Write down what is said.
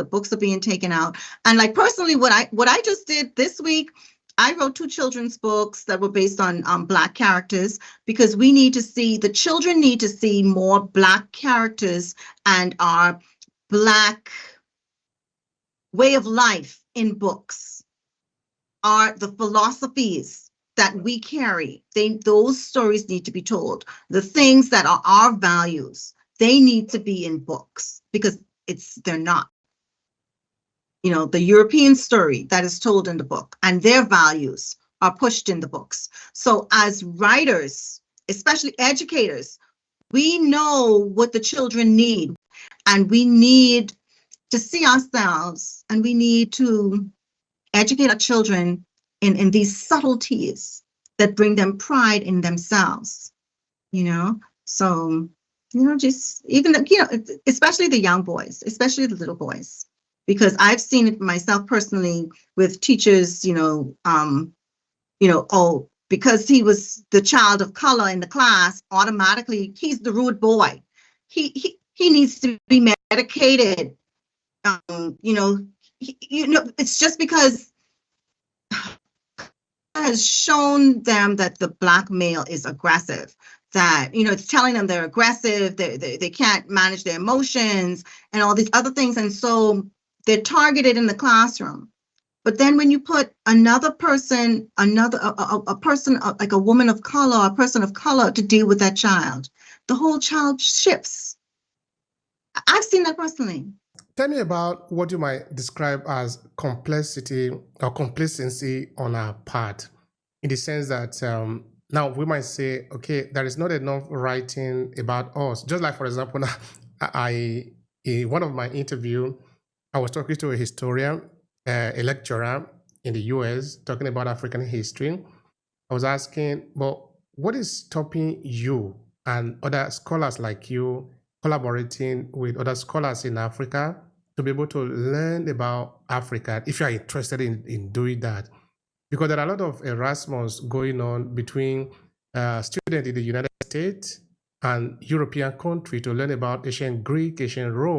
the books are being taken out. And like personally, what I just did this week, I wrote 2 children's books that were based on Black characters, because the children need to see more Black characters and our Black way of life in books, are the philosophies that we carry. Those stories need to be told. The things that are our values, they need to be in books, because they're not. You know, the European story that is told in the book and their values are pushed in the books. So as writers, especially educators, we know what the children need, and we need to see ourselves, and we need to educate our children in these subtleties that bring them pride in themselves, you know? So, you know, just even, especially the young boys, especially the little boys, because I've seen it myself personally with teachers, oh, because he was the child of color in the class, automatically he's the rude boy. He needs to be medicated. It's just because has shown them that the Black male is aggressive, that, it's telling them they're aggressive, they can't manage their emotions and all these other things. And so they're targeted in the classroom. But then when you put another person, a person like a woman of color, a person of color to deal with that child, the whole child shifts. I've seen that personally. Tell me about what you might describe as complexity or complacency on our part, in the sense that now we might say, okay, there is not enough writing about us. Just like, for example, in one of my interview, I was talking to a historian, a lecturer in the US, talking about African history. I was asking, well, what is stopping you and other scholars like you collaborating with other scholars in Africa to be able to learn about Africa, if you are interested in doing that? Because there are a lot of Erasmus going on between students in the United States and European country to learn about ancient Greek, ancient Rome,